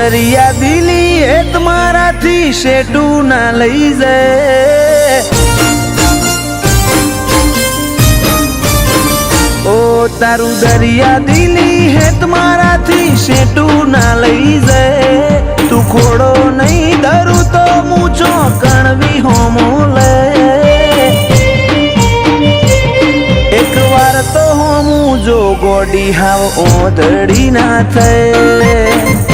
દરિયા દિલી એ તમારાથી શેટું ના લઈ જાય ઓ તારું દરિયા દિલી હે તમારાથી શેટું ના લઈ જાય તું ખોડો નહીં ધરું તો મૂછો કણવી હોમો લે એક વાર તો હોમું જો ગોડી હાવ ઓધડી ના થાય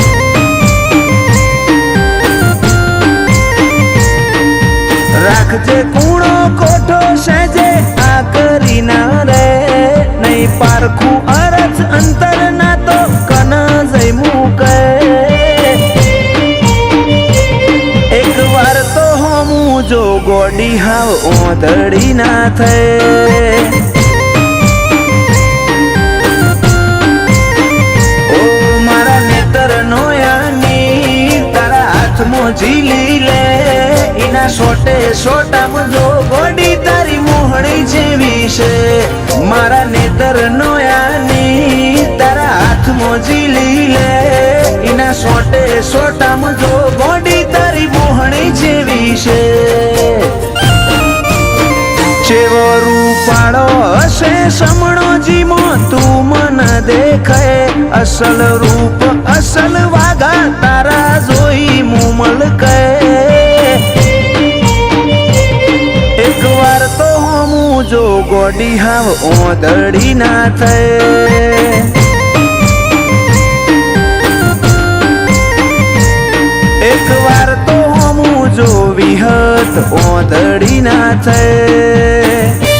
રાખજે કૂણો કોઠો સેજે આ કરી ના રે નહીં પારખું અરજ અંતર ના તો કન જઈ મૂકે એક વાર તો હોમું જો ગોડી હાવ ઓધડી ના થાય ઓ મારા નેતર નો યાની તારા હાથમાં ઝીલી લે ઇના સોટે સોટામાં જો ગોડી તારી મોહણી જેવી છે મારા નેતર નો યાની તારા હાથમાં ઝીલી લે ઇના સોટે સોટામાં જો ગોડી તારી મોહણી જેવી છે ચેવો રૂપાળો હશે સમણો જીમો તું મન દેખાય અસલ રૂપ અસલ વાગા તારા જોઈ મુમલ કહે એક વાર તો હોમું જો ગોડી હાવ ઓધડી ના થાય એક વાર તો હોમું જો વિહત ઓધડી ના થાય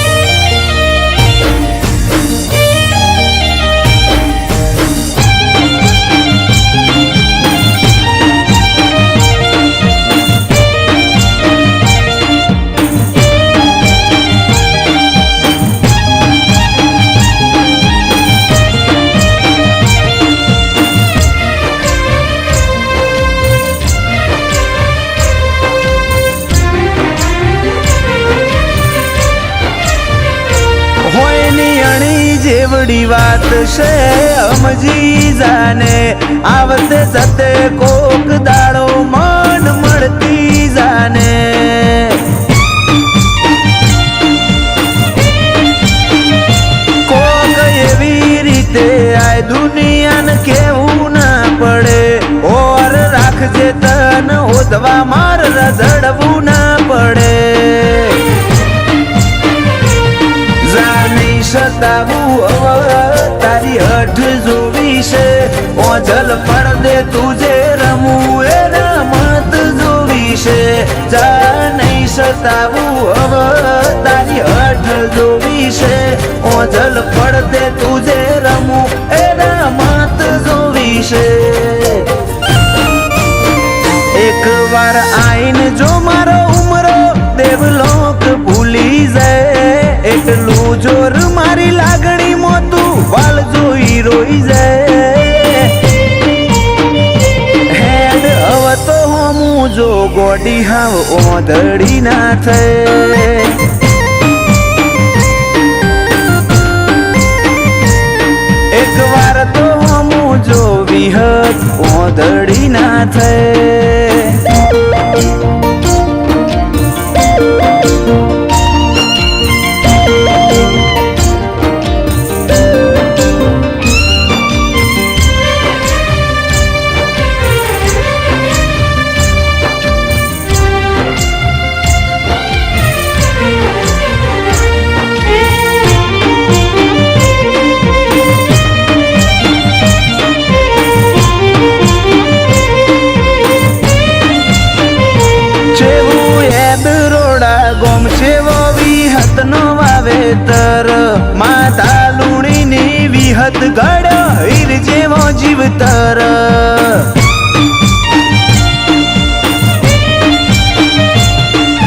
જેવડી વાત છે સમજી જાને આવતે જતે કોક દાડો મન મળતી જાને કોક એવી રીતે આ દુનિયાને કેવું ના પડે ઓર રાખજે તન ઓધવા માર રઝડવું ના પડે સતાવું તારી હઠ જોવી છે ઓજલ પડદે તુજે રમવું એ રમત જોવી છે જા નહીં સતાવું તારી હઠ જોવી છે ઓજલ પડદે તુજે રમવું એ રમત જોવી છે એક વાર આઈન જો મારો ઉમરો દેવલોક ભૂલી જાય એટલું જોર મારી લાગણી મોતું વાલ જોઈ રોઈ જાય હેડ હવે તો હોમું જો ગોડી હાવ ઓધડી ના થાય એક વાર તો હોમું જો વિહત ઓધડી ના થાય જીવતર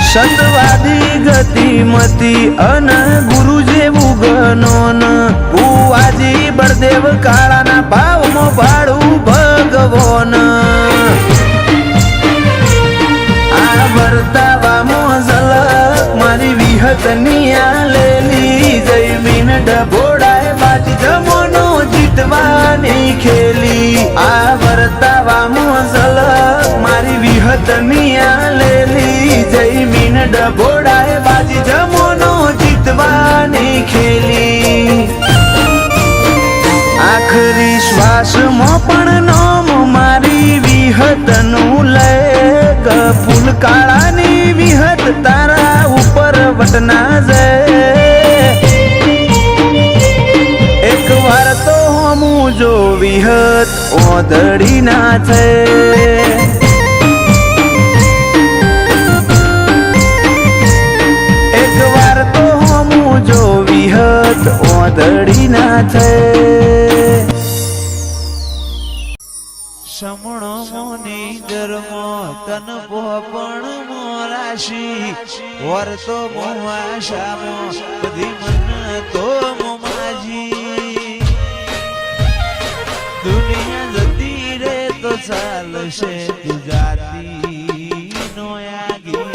સતવાદી ગતિમતી અને ગુરુ જેવું ગણોન ભુવાજી બળદેવ કાળાના ભાવમાં ભાડું ભગવાન આ વર્તાવામાં ઝલક મારી વિહતની આલેલી જયમીન ડભોડાય બાજી જમોનો જીતવાની ખેલી આ વર્તાવામાં ઝલક મારી વિહતની આલેલી જયમીન ડભોડાય બાજી જમોનો જીતવાની ખેલી આખરી શ્વાસમાં પણ નામ મારી વિહતનું લે ફૂલ કાળાની વિહત તારા ઉપર વટના જાય એક વાર તો હમું જો વિહત ઓધડી ના છે એક વાર તો હમું જો વિહત ઓધડી ના છે સમણો મોની ધર્મો તન પોપણ મોરાશી વર્તો મોવાશામો બધી મન તો મોમાજી દુનિયા જતી રે તો ચાલશે ગુજરાતી નો આગી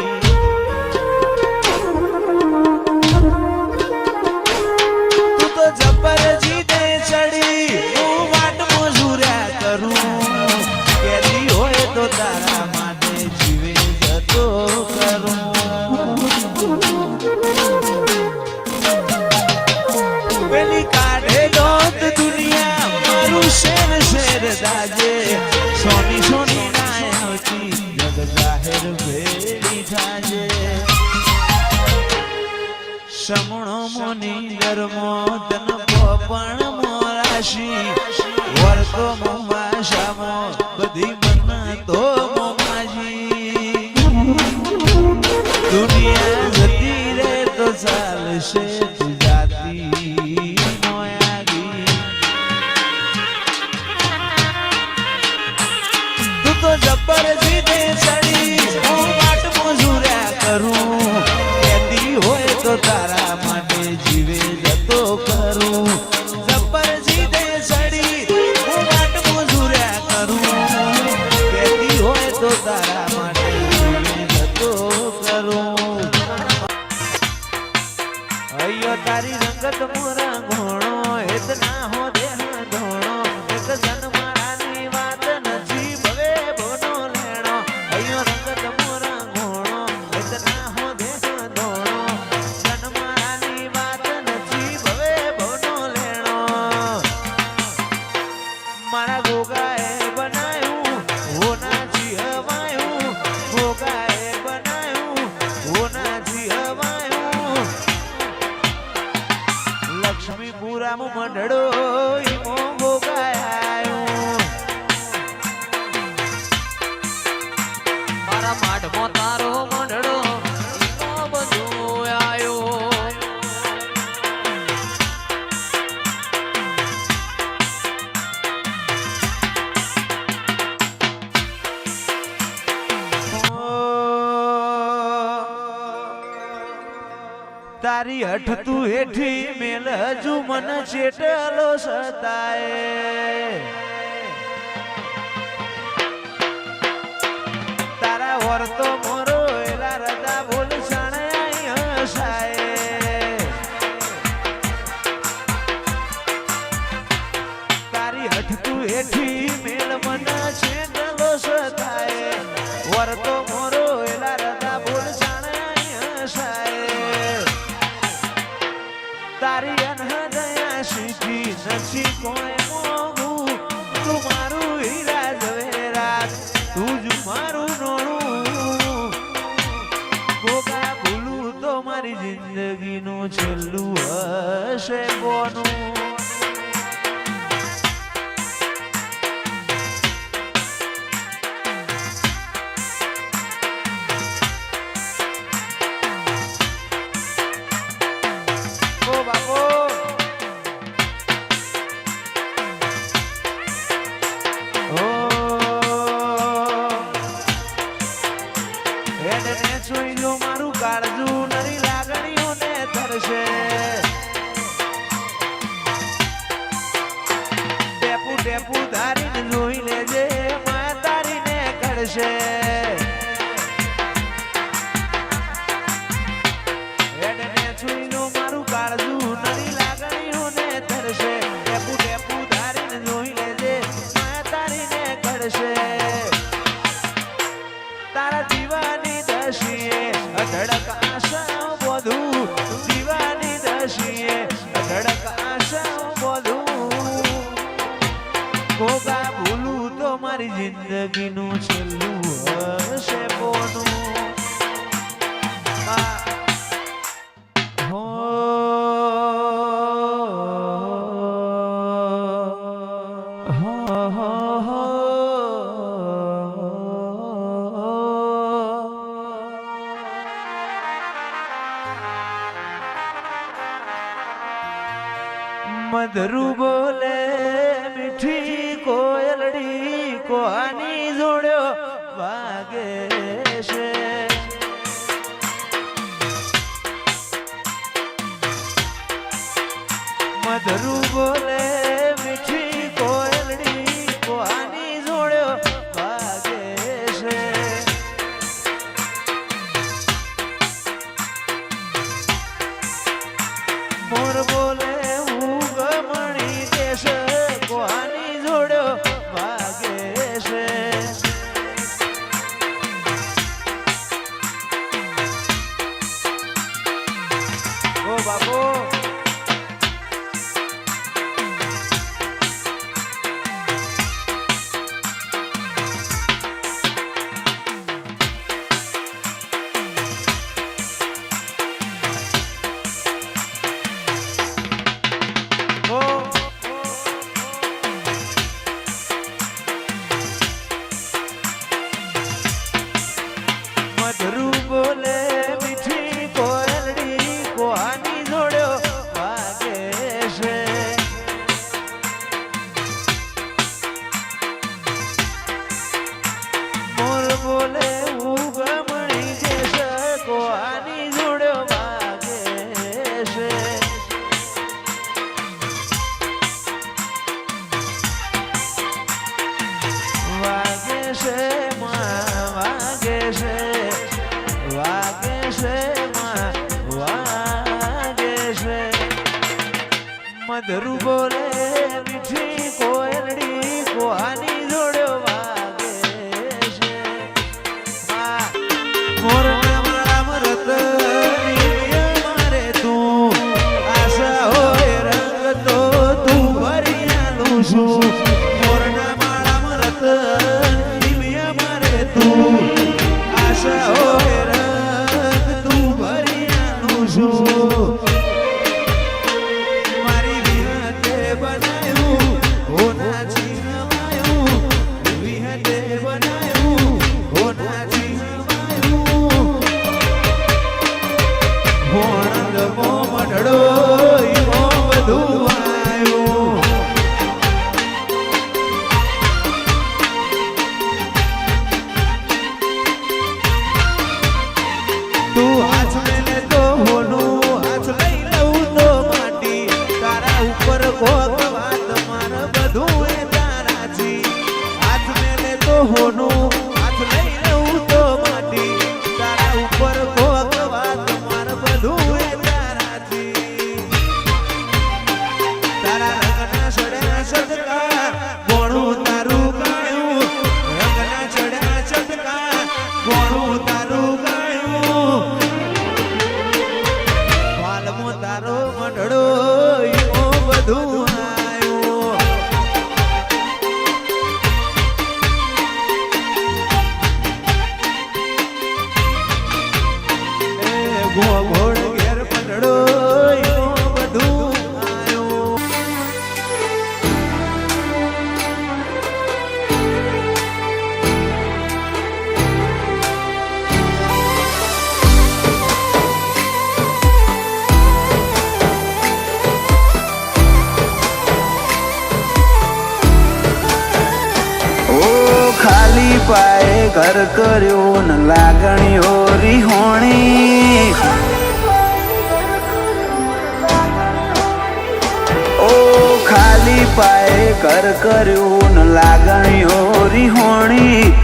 તું તો જબર જીતે ચડી હું વાટ મજૂર્યા કરું તો તારા માટે જીવે જતો કરું પેલી કાઢે દોત દુનિયા મારું શેર શેર દાજે સોની સોની ના આવતી જગ જાહેર ભેડી થાજે સમણો મોની ધર્મો તન પોપણ મોરાશી વર્તો મોમાશામો બધી તો મોમાજી દુનિયા જતી રે તો ચાલશે ગુજરાતી નો આગી તું તો જબર જીતે ચડી હું વાટ મજૂર્યા કરું કહેતી હોય તો તારા માટે જીવે જતો કરું જબર જીતે ચડી હું વાટ મજૂર્યા કરું તો તારા માટે જતો કરું અયો તારી રંગત મોરા ઘોણો હેત ના હો દેહ ધોણો એક જન્મારાની વાત નથી ભવે બોનો લેણો અયો રંગત મોરા ઘોણો હેત ના હો દેહ ધોણો જન્મારાની વાત નથી ભવે બોનો લેણો મારા ગોગાએ બનાયું હોના લક્ષ્મીપુરામાં મંડળો ઈમો ગોગાયો મારા માઢમાં તારો મંડળો ઈમો બધું આયો તારી હઠ તું હેઠી મેલ હજુ મન ચેટલો સતાય તારા વર્તો મોરો એલા રદા બોલ સણાય હસાય તારી હઠ તું હેઠી મેલ મન ચેટલો સતાય વર્તો મોરો એલા રદા બોલ સણાય હસાય તારી અનહદયા શીખી નથી કોઈ મોગું તું મારું હીરા ઝવેરાત તું જ મારું નોણું ગોગા ભૂલું તો મારી જિંદગીનું છેલ્લું હશે કોનું ટેપુ ધારીને જોઈ લેજે માં તારીને કરશે હેડને છુઈનું મારું કાળજું નરી લાગણીઓને ધરશે ટેપુ ધારીને જોઈ લેજે માં તારીને કરશે તારા દીવાની દશીએ અધડક આશા બધું દીવાની દશીએ અધડક આશા બધું કોકા ભૂલું તો મારી જિંદગીનું છેલ્લું હશે બોનું મધરુ બોલે મીઠી કોયલડી કોહાની જોડ્યો વાગે છે મધરુ બોલે મીઠી કોયલડી કોહાની જોડ્યો વાગે છે મોર બોલે મધરુ બોલે મીઠી કોયલડી કોહાની જોડ્યો વાગે છે મોર બોલે ઉગમણી જશે કોહાની જોડ્યો વાગે છે વાગે છે વાગે છે વાગે છે વાગે છે મધરુ બોલે મીઠી કોયલડી કોહાની જોડ્યો વાગે છે મોરના મારા મરત મારે તું આશા હોય રંગ તો તું ભરી આલું છું મોરના મારા મરત મારે તું આશા હોય મારી વિહતે બનાયું હોના છીનવાયું વિહતે બનાયું હોના છીનવાયું હોણંદ મો મઢડો ઈમો બધું આવ્યું તું હાથ મેલે તો હોનું હાથ લઈ લઉં તો માટી તારા ઉપર કોક વાત માર બધું એ તારાથી હાથ મેલે તો હોનું હાથ લઈ લઉં તો માટી તારા ઉપર કોક વાત માર બધું એ તારાથી તારા રંગના સડ્યા સદકા ગોણું તારું ગાયું રંગના ચડ્યા સદકા ગોણું તારું ગાયું વાલમો તારો મઢડો ઈમો બધું આવ્યું એ ગોળ ઘેર મઢડો ઈમો બધું આવ્યું ખાલી પાએ ઘર કર્યું ને લાગણીઓ રીહોણી ઓ ખાલી પાએ કર કર્યું ન લાગણીઓ રીહોણી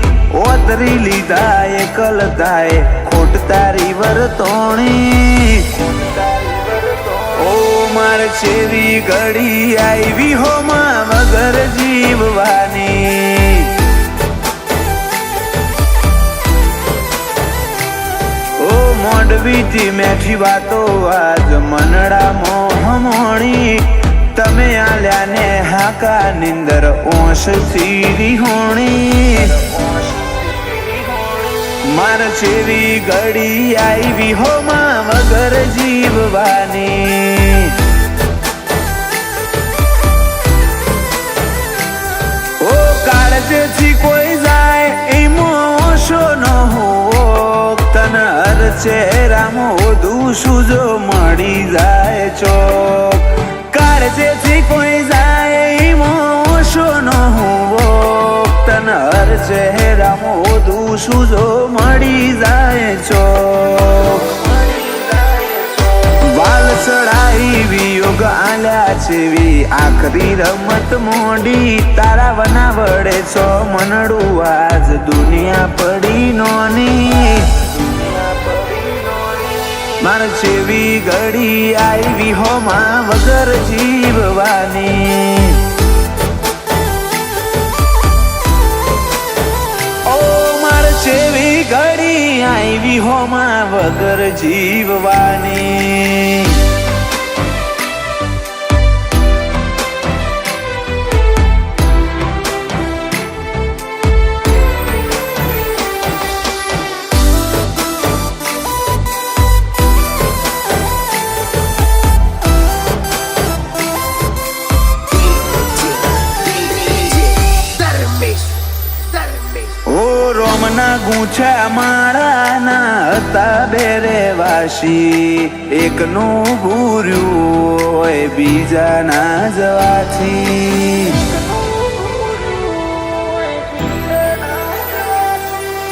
ઓતરી લીધા એકલતાએ ખોટ તારી વર્તોણી ઓ માર છેવી ઘડી આવી હો માં વગર જીવવાની ઓ મોડવીથી મેઠી વાતો આજ મનડા મોહમોણી તમે આલ્યા ને હાકા નિંદર ઓશ સીરી હોણી માર છેવી ઘડી આવી હો માં વગર જીવવાની ઓ કાળજેથી કોઈ જાય એમો ઓશો ન હોવો તન હર ચહેરામાં ઓધું સુજો મળી જાય ચોક કાળજેથી કોઈ જાય એમો ઓશો ન હોવો તન હર ચહેરામાં ઓધું સુજો મળી જાય ચોક વાલ ચડાઈ વિયોગ આલ્યા છેવી આખરી રમત મોડી તારા વના વડે છો મનડું આજ દુનિયા પડી નોની માર છેવી ઘડી આવી હો માં વગર જીવવાની ઓ માર છેવી ઘડી આવી હો માં વગર જીવવાની રોમના ગૂંછા માળાના હતા બેરે વાસી એકનું ભૂર્યું હોય બીજાના જવાથી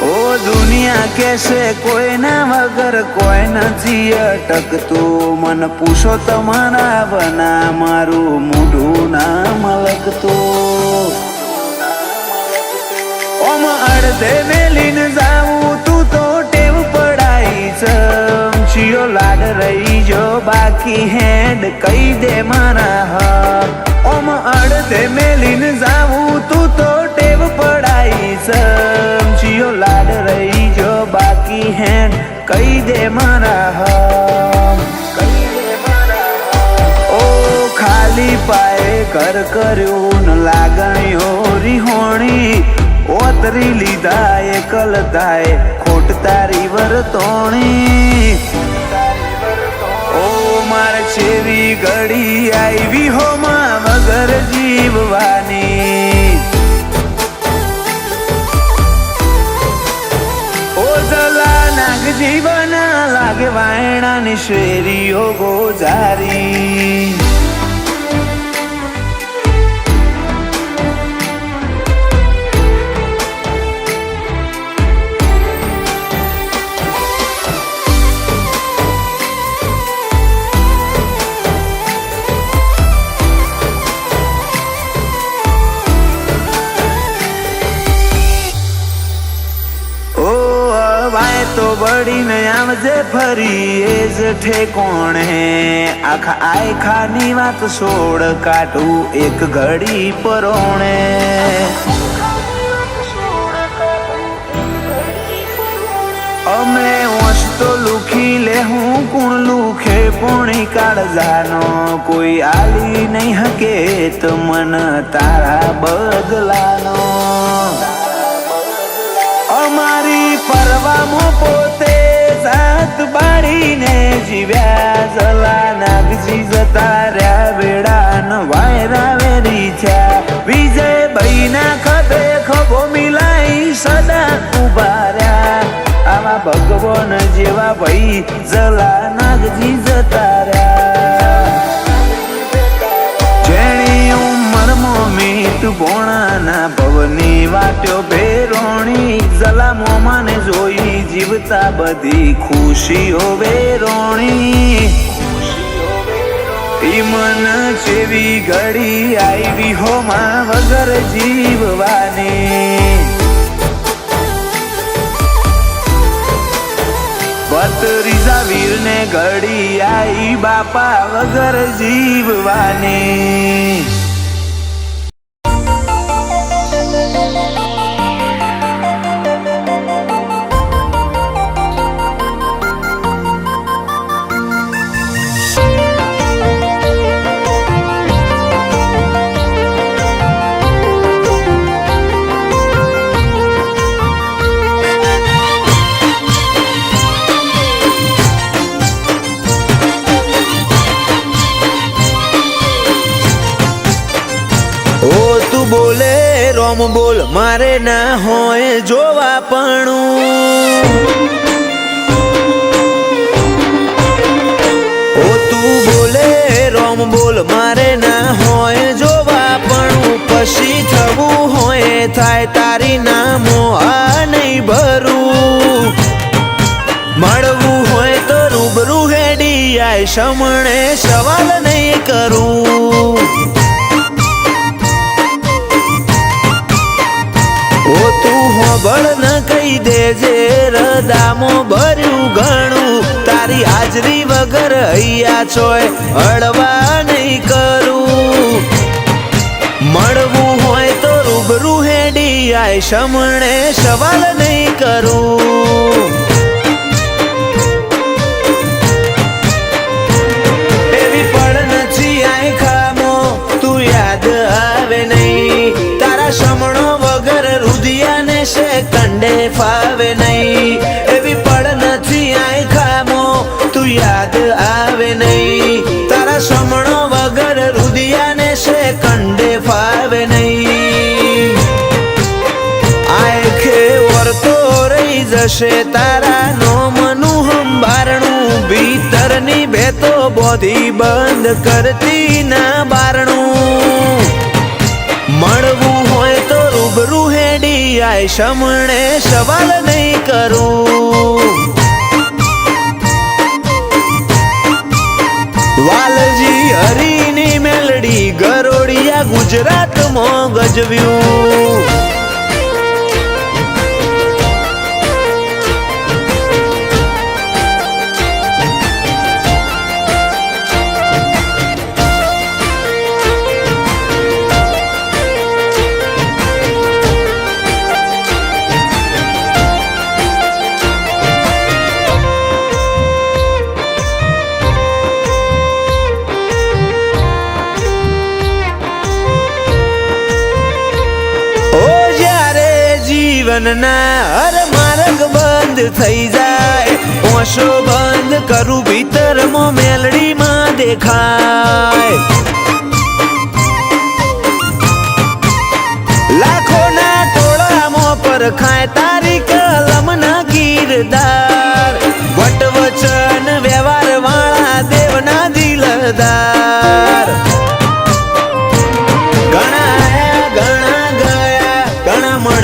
ઓ દુનિયા કેસે કોઈના વગર કોઈ નથી અટકતું મન પૂછો તમારા વના મારું મોઢું ના મલકતું ઓમ અડધે મેલીને જાવું તું તો ટેવ પડાઈ ચમચીઓ લાડ રહી જો બાકી હેડ કહી દે મારા હક ઓમ અડધે મેલીને જાવું તું તો ટેવ પડાઈ ચમચીઓ લાડ રહી જો બાકી હેડ કહી દે મારા હક ઓ ખાલી પાએ કર કર્યું ન લાગણીઓ રીહોણી ઓતરી લીધા એકલતાએ ખોટ તારી વર્તોણી ઓ માર છેવી ઘડી આવી હો માં વગર જીવવાની ઓ જલા નાગ જીવના લાગે વાયણાની શેરીઓ ગોજારી તો બળીને આવજે ફરી એ જ ઠેકોણ હે આખા આયખાની વાત છોડ કાઢું એક ઘડી પરોણે અમે ઓશ તો લુખી લે હું કુણ લુખે પોણી કાળજાનો કોઈ આલી નહીં હકે તો મન તારા બદલાનો અમારી પરવામાં પોતે જાત બાળીને જીવ્યા જલા નાગજી જતા રહ્યા વેડા ન વાયરા વેરી થયા વિજય ભાઈના ખભે ખભો મિલાઈ સદા ઉભા રહ્યા આવા ભગવાન જેવા ભાઈ જલા નાગજી જતા રહ્યા જેણી ઉંમરમાં મીત ભોણાના ભવની વાટ્યો ભેરોણી જલા મોમાને જોઈ જીવતા બધી ખુશીઓ વેરોણી ઈ મન જેવી ઘડી આવી હોમાં વગર જીવવાની ત્રીજા વીર ને ઘડી આઈ બાપા વગર જીવવાની બોલે રોમ બોલ મારે ના હોય જોવા પણ ઓ તું બોલે રોમ બોલ મારે ના હોય જોવા પણ પછી થવું હોય થાય તારી નામો આ નહીં ભરું મળવું હોય તો રૂબરૂ હેડી આય સમણે સવાલ નહીં કરું ઓ તું હોબળ ન કહી દેજે રદામો ભર્યું ઘણું તારી હાજરી વગર હૈયા ચોય હળવા નહીં કરું મળવું હોય તો રૂબરૂ હેડી આય સમણે સવાલ નહીં કરું એવી પણ નથી આય ખામો તું યાદ આવે નહીં તારા સમણો કંડે ફાવે નહીં એવી પડ નથી આય ખામો તું યાદ આવે નહીં તારા સમણો વગર રુદિયાને છે કંડે ફાવે નહીં આય ખે વર્તો રહી જશે તારા નોમનું હંભારણું ભીતરની ભેતો બોધી બંધ કરતી ના બારણું મળવું હોય તો રૂબરૂ હેડી આય સમણે સવાલ નહીં કરું વાલજી હરીની મેલડી ગરોડિયા ગુજરાતમાં ગજવ્યું જીવનના હર માર્ગ બંધ થઈ જાય ઓશો બંધ કરું ભીતરમાં મેલડીમાં દેખાય લાખોના ટોળામાં પરખાય તારી કલમના ગીરદાર વટવચન વ્યવહાર વાળા દેવના દિલદાર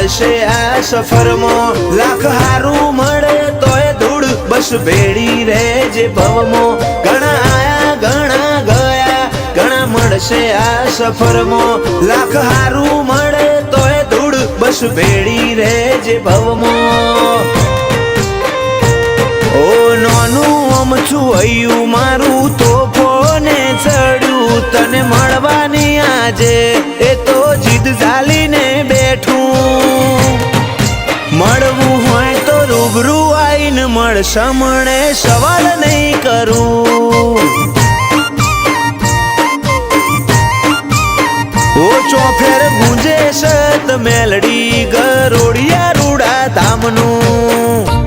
મળશે આ સફરમાં લાખ હારું મળે તોય ધૂળ બસ ભેડી રહેજે ભવમાં ઘણા આયા ઘણા ગયા ઘણા મળશે આ સફરમાં લાખ હારું મળે તોય ધૂળ બસ ભેડી રહેજે ભવમાં ઓ નોનું અમથું હૈયું મારું તોફોને ચડ્યું તને મળવાની આજે એ તો જીદ ઝાલીને બેઠું મળવું હોય તો રૂબરૂ આઈને મળ સમણે સવાલ નહીં કરું ઓ ચોફેર ગુંજે સત મેલડી ગરોડિયા રૂડા ધામનું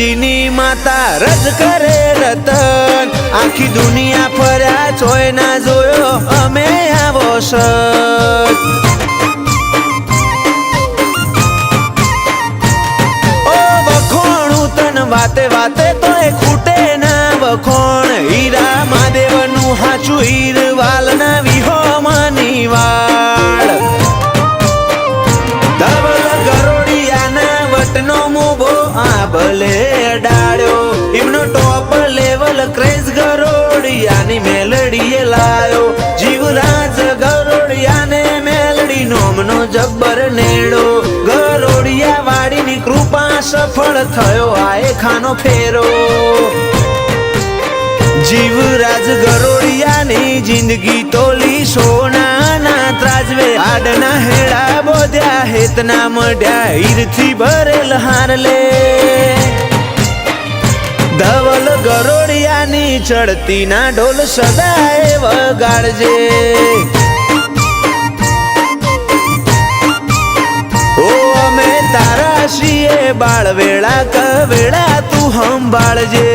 રણજીની માતા રજ કરે રતન આખી દુનિયા ફર્યા ચોય ના જોયો અમે આવો સત ઓ વખોણું તન વાતે વાતે તોય ખૂટે ના વખોણ હીરા મહાદેવનું હાચું હીરવાલ ના વિહોમની વાળ ધવલ ગરોડિયાના વટનો મુભો આ ભલે અડાડ્યો એમનો ટોપ લેવલ ક્રેઝ ગરોડિયાની મેલડીએ લાયો જીવરાજ ગરોડિયાને મેલડી નોમનો જબ્બર નેડો ગરોડિયા વાડીની કૃપા સફળ થયો આએ ખાનો ફેરો જીવરાજ ગરોડિયાની જિંદગી તોલી સોનાના ત્રાજવે આડના હેડા બોધ્યા હેતના મઢ્યા હીરથી ભરેલ હારલે ધવલ ગરોડિયાની ચડતી ના ઢોલ સદાય વગાડજે ઓ અમે તારા છીએ બાળ વેળા કવેળા તું સંભાળજે